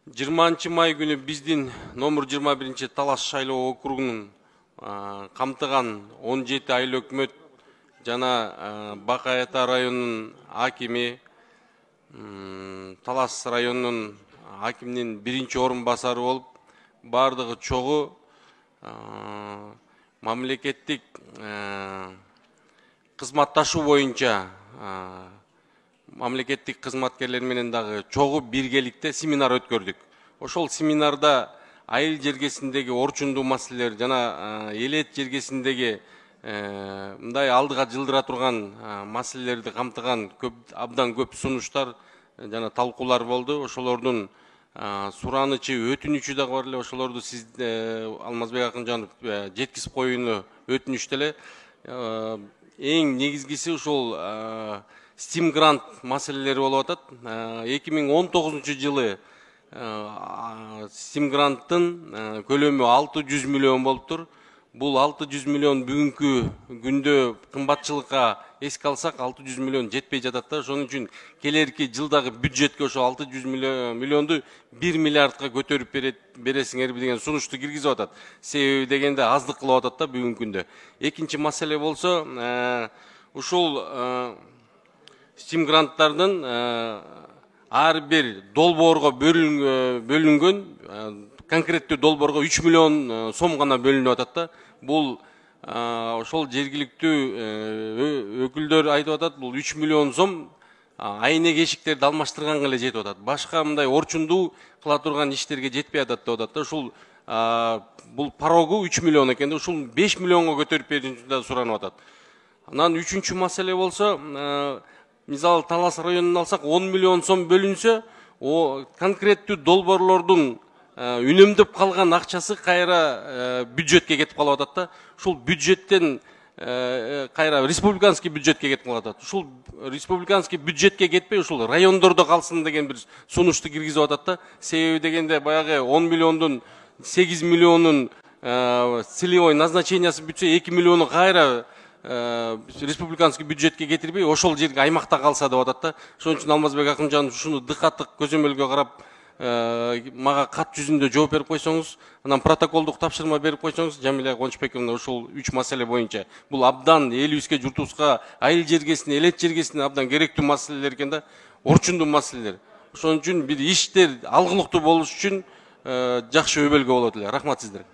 20 май күнү биздин номер 21 Талас шайлоо округунун камтыган 17 айыл өкмөт жана Бакай Ата районунун акими, Талас районунун акиминин биринчи орун басары болуп, бардыгы чогуу мамлекеттик кызматташуу боюнча мамлекеттик кызматкерлер менен дагы чогуу биргеликте семинар өткөрдүк. Ошол семинарда айыл жергесиндеги орчундуу маселелер жана элет жергесиндеги мындай алдыга жылдыра турган маселелерди камтыган абдан көп сунуштар жана талкуулар болду. Ошолордун суранычы, өтүнүчү дагы бар эле. Ошолорду сиз Алмазбек Акынжанов жеткизип коюуну өтүнүштө эле. Эң негизгиси ушул Steam грант маселелери болуп атат. 2019 жылы Steam гранттын көлөмү 600 миллион болуптур. Бул 600 миллион бүгүнкү күндө кымбатчылыкка эске алсак 600 миллион жетпей жатат да. Ошон үчүн келерки жылдагы бюджетке ошо 600 миллионду 1 миллиардка көтөрүп бересиңерби деген сунушту киргизип атат. Себеби дегенде аздык кылып атат да бүгүнкү күндө. Экинчи маселе болсо, ушул Steam гранттардын ар бир долбоорго бөлүнгөн конкреттүү долбоорго 3 миллион сом гана бөлүнүп атат да. Бул ошол жергиликтүү өкүлдөр айтып атат, бул 3 миллион сом айнек эшиктерди алмаштырганга эле жетип атат. Башка мындай орчундуу кыла турган иштерге жетпей атат деп атат да. Ушул бул порогу 3 миллион экен да. Ушул 5 миллионго көтөрүп берүүнү да суранып атат. Анан үчүнчү маселе болсо, мисалы Талас районун алсак 10 миллион сом бөлүнсө, конкреттүү долбоорлордун үнөмдөп калган акчасы кайра бюджетке кетип калып атат да. Ушул бюджеттен кайра республиканский бюджетке кетип калып атат. Ушул республиканский бюджетке кетпей, ушул райондордо калсын деген бир сунушту киргизип атат да. Себеби дегенде баягы 10 миллиондун 8 миллионун целевой назначениясы бүтсө, 2 миллиону кайра республиканский бюджетке кетирбей, ошол жерге аймакта калса деп атат да. Ошон үчүн Алмазбек Акынжанов ушуну дыкаттык көзөмөлгө карап мага кат жүзүндө жооп берип койсоңуз, анан протоколдук тапшырма берип койсоңуз, Жамиля Кончбековна, ушул 3 маселе боюнча бул абдан элибизге, журтубузга, айыл жергесине, элет жергесине абдан керектүү маселелер экен да, орчундуу маселелер. Ошон үчүн бир иштер алгылыктуу болуш үчүн жакшы өбөлгө болот эле. Рахмат сиздерге.